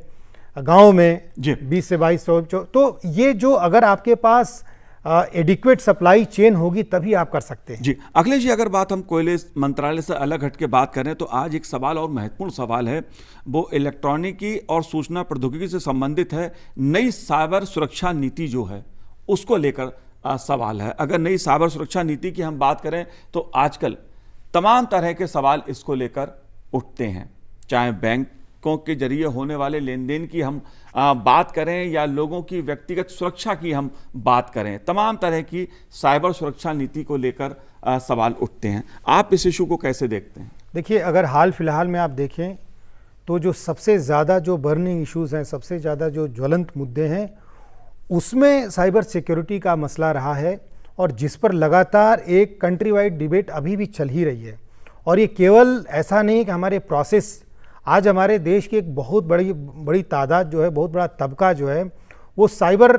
गाँव में 20 से 22। तो ये जो अगर आपके पास एडिक्वेट सप्लाई चेन होगी तभी आप कर सकते हैं। जी अखिलेश जी, अगर बात हम कोयले मंत्रालय से अलग हट के बात करें तो आज एक सवाल और महत्वपूर्ण सवाल है, वो इलेक्ट्रॉनिकी और सूचना प्रौद्योगिकी से संबंधित है। नई साइबर सुरक्षा नीति जो है उसको लेकर सवाल है। अगर नई साइबर सुरक्षा नीति की हम बात करें तो आजकल तमाम तरह के सवाल इसको लेकर उठते हैं, चाहे बैंकों के जरिए होने वाले लेन देन की हम बात करें या लोगों की व्यक्तिगत सुरक्षा की हम बात करें, तमाम तरह की साइबर सुरक्षा नीति को लेकर सवाल उठते हैं। आप इस इशू को कैसे देखते हैं? देखिए, अगर हाल फिलहाल में आप देखें तो जो सबसे ज़्यादा जो बर्निंग इश्यूज़ हैं, सबसे ज़्यादा जो ज्वलंत मुद्दे हैं, उसमें साइबर सिक्योरिटी का मसला रहा है, और जिस पर लगातार एक कंट्री वाइड डिबेट अभी भी चल ही रही है। और ये केवल ऐसा नहीं है कि हमारे प्रोसेस, आज हमारे देश की एक बहुत बड़ी तादाद जो है, बहुत बड़ा तबका जो है, वो साइबर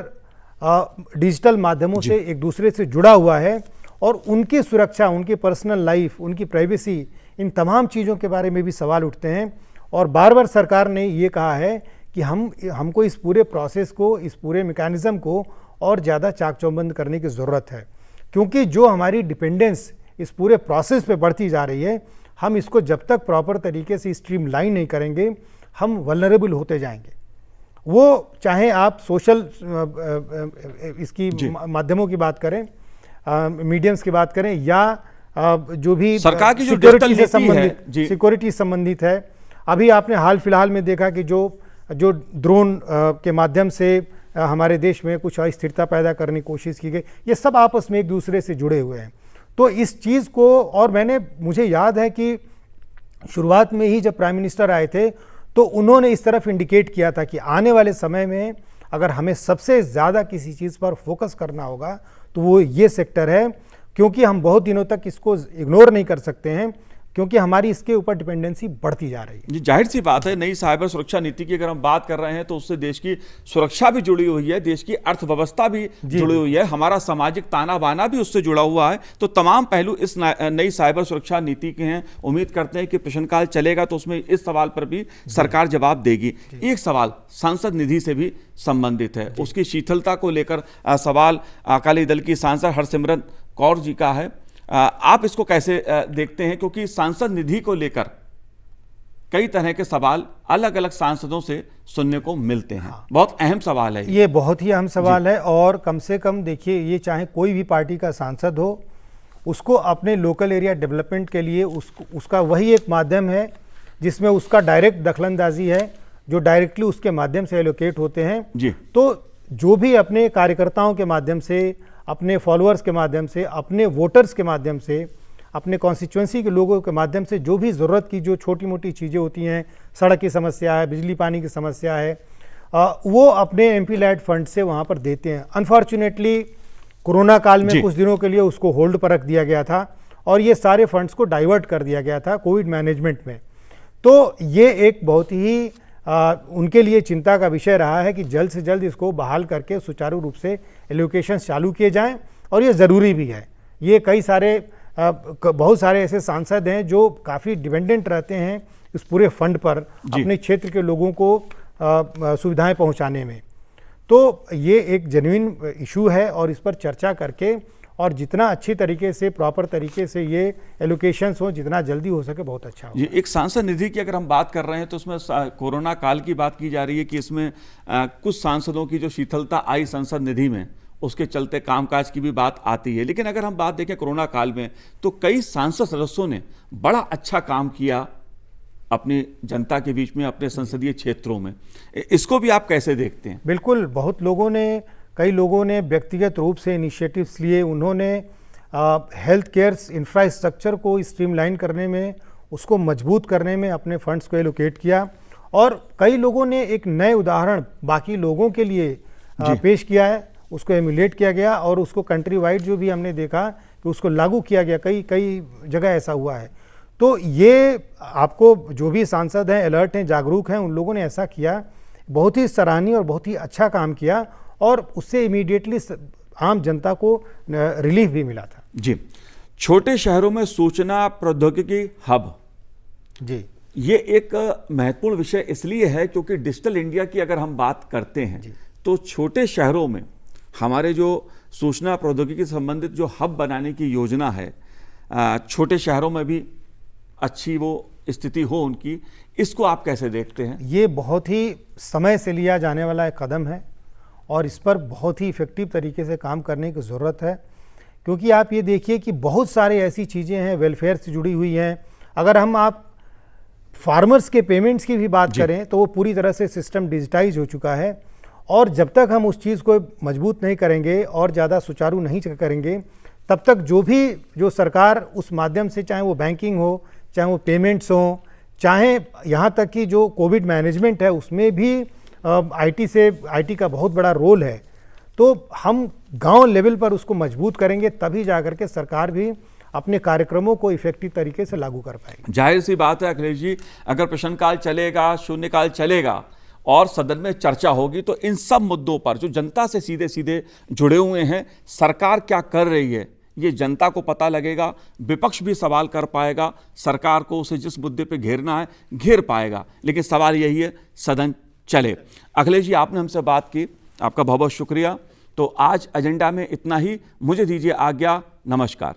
डिजिटल माध्यमों से एक दूसरे से जुड़ा हुआ है, और उनकी सुरक्षा, उनकी पर्सनल लाइफ, उनकी प्राइवेसी, इन तमाम चीज़ों के बारे में भी सवाल उठते हैं। और बार बार सरकार ने ये कहा है कि हमको इस पूरे प्रोसेस को, इस पूरे मैकेनिज़्म को और ज़्यादा चाक चौबंद करने की ज़रूरत है, क्योंकि जो हमारी डिपेंडेंस इस पूरे प्रोसेस पे बढ़ती जा रही है, हम इसको जब तक प्रॉपर तरीके से स्ट्रीमलाइन नहीं करेंगे, हम वल्नरेबल होते जाएंगे। वो चाहे आप सोशल इसकी माध्यमों की बात करें, मीडियम्स की बात करें, या जो भी सरकार की जो सिक्योरिटी से संबंधित, सिक्योरिटी संबंधित है। अभी आपने हाल फिलहाल में देखा कि जो ड्रोन के माध्यम से हमारे देश में कुछ अस्थिरता पैदा करने की कोशिश की गई, ये सब आपस में एक दूसरे से जुड़े हुए हैं। तो इस चीज़ को, और मुझे याद है कि शुरुआत में ही जब प्राइम मिनिस्टर आए थे तो उन्होंने इस तरफ इंडिकेट किया था कि आने वाले समय में अगर हमें सबसे ज़्यादा किसी चीज़ पर फोकस करना होगा तो वो ये सेक्टर है, क्योंकि हम बहुत दिनों तक इसको इग्नोर नहीं कर सकते हैं, क्योंकि हमारी इसके ऊपर डिपेंडेंसी बढ़ती जा रही है। जी, जाहिर सी बात है, नई साइबर सुरक्षा नीति की अगर हम बात कर रहे हैं तो उससे देश की सुरक्षा भी जुड़ी हुई है, देश की अर्थव्यवस्था भी जुड़ी हुई है, हमारा सामाजिक ताना बाना भी उससे जुड़ा हुआ है। तो तमाम पहलू इस नई साइबर सुरक्षा नीति के हैं। उम्मीद करते हैं कि प्रश्नकाल चलेगा तो उसमें इस सवाल पर भी सरकार जवाब देगी। एक सवाल सांसद निधि से भी संबंधित है, उसकी शिथिलता को लेकर सवाल अकाली दल की सांसद हरसिमरत कौर जी का है। आप इसको कैसे देखते हैं, क्योंकि सांसद निधि को लेकर कई तरह के सवाल अलग अलग सांसदों से सुनने को मिलते हैं। बहुत अहम सवाल है ये बहुत ही अहम सवाल है, और कम से कम देखिए, ये चाहे कोई भी पार्टी का सांसद हो, उसको अपने लोकल एरिया डेवलपमेंट के लिए उसका वही एक माध्यम है जिसमें उसका डायरेक्ट दखलंदाजी है, जो डायरेक्टली उसके माध्यम से एलोकेट होते हैं जी। तो जो भी अपने कार्यकर्ताओं के माध्यम से, अपने फॉलोअर्स के माध्यम से, अपने वोटर्स के माध्यम से, अपने कॉन्स्टिट्यूंसी के लोगों के माध्यम से जो भी ज़रूरत की जो छोटी मोटी चीज़ें होती हैं, सड़क की समस्या है, बिजली पानी की समस्या है, वो अपने एमपी लैड फंड से वहाँ पर देते हैं। अनफॉर्चुनेटली कोरोना काल में कुछ दिनों के लिए उसको होल्ड पर रख दिया गया था और ये सारे फंड्स को डाइवर्ट कर दिया गया था कोविड मैनेजमेंट में। तो ये एक बहुत ही उनके लिए चिंता का विषय रहा है कि जल्द से जल्द इसको बहाल करके सुचारू रूप से एलोकेशन चालू किए जाएं, और ये ज़रूरी भी है। ये बहुत सारे ऐसे सांसद हैं जो काफ़ी डिपेंडेंट रहते हैं इस पूरे फंड पर अपने क्षेत्र के लोगों को सुविधाएं पहुंचाने में। तो ये एक जेन्युइन इशू है, और इस पर चर्चा करके और जितना अच्छी तरीके से, प्रॉपर तरीके से ये एलोकेशंस हो, जितना जल्दी हो सके बहुत अच्छा हो। जी, एक सांसद निधि की अगर हम बात कर रहे हैं तो उसमें कोरोना काल की बात की जा रही है कि इसमें कुछ सांसदों की जो शिथिलता आई संसद निधि में, उसके चलते कामकाज की भी बात आती है। लेकिन अगर हम बात देखें कोरोना काल में, तो कई सांसद सदस्यों ने बड़ा अच्छा काम किया अपनी जनता के बीच में, अपने संसदीय क्षेत्रों में। इसको भी आप कैसे देखते हैं? बिल्कुल, कई लोगों ने व्यक्तिगत रूप से इनिशिएटिव्स लिए। उन्होंने हेल्थ केयर इंफ्रास्ट्रक्चर को स्ट्रीमलाइन करने में, उसको मजबूत करने में अपने फंड्स को एलोकेट किया, और कई लोगों ने एक नए उदाहरण बाकी लोगों के लिए पेश किया है, उसको एमुलेट किया गया, और उसको कंट्री वाइड जो भी हमने देखा कि उसको लागू किया गया, कई जगह ऐसा हुआ है। तो ये आपको जो भी सांसद हैं, अलर्ट हैं, जागरूक हैं, उन लोगों ने ऐसा किया, बहुत ही सराहनीय और बहुत ही अच्छा काम किया, और उससे इमीडिएटली आम जनता को रिलीफ भी मिला था। जी, छोटे शहरों में सूचना प्रौद्योगिकी हब, जी, ये एक महत्वपूर्ण विषय इसलिए है क्योंकि डिजिटल इंडिया की अगर हम बात करते हैं तो छोटे शहरों में हमारे जो सूचना प्रौद्योगिकी से संबंधित जो हब बनाने की योजना है, छोटे शहरों में भी अच्छी वो स्थिति हो उनकी, इसको आप कैसे देखते हैं? ये बहुत ही समय से लिया जाने वाला एक कदम है, और इस पर बहुत ही इफेक्टिव तरीके से काम करने की ज़रूरत है, क्योंकि आप ये देखिए कि बहुत सारे ऐसी चीज़ें हैं वेलफेयर से जुड़ी हुई हैं। अगर आप फार्मर्स के पेमेंट्स की भी बात करें तो वो पूरी तरह से सिस्टम डिजिटाइज हो चुका है, और जब तक हम उस चीज़ को मजबूत नहीं करेंगे और ज़्यादा सुचारू नहीं करेंगे, तब तक जो सरकार उस माध्यम से, चाहे वो बैंकिंग हो, चाहे वो पेमेंट्स हो, चाहे यहाँ तक कि जो कोविड मैनेजमेंट है उसमें भी आईटी का बहुत बड़ा रोल है। तो हम गांव लेवल पर उसको मजबूत करेंगे, तभी जाकर के सरकार भी अपने कार्यक्रमों को इफेक्टिव तरीके से लागू कर पाएगी। जाहिर सी बात है अखिलेश जी, अगर प्रश्नकाल चलेगा, शून्यकाल चलेगा और सदन में चर्चा होगी तो इन सब मुद्दों पर जो जनता से सीधे सीधे जुड़े हुए हैं, सरकार क्या कर रही है ये जनता को पता लगेगा, विपक्ष भी सवाल कर पाएगा, सरकार को उसे जिस मुद्दे पे घेरना है घेर पाएगा। लेकिन सवाल यही है, सदन चले। अखिलेश जी, आपने हमसे बात की, आपका बहुत बहुत शुक्रिया। तो आज एजेंडा में इतना ही, मुझे दीजिए आज्ञा, नमस्कार।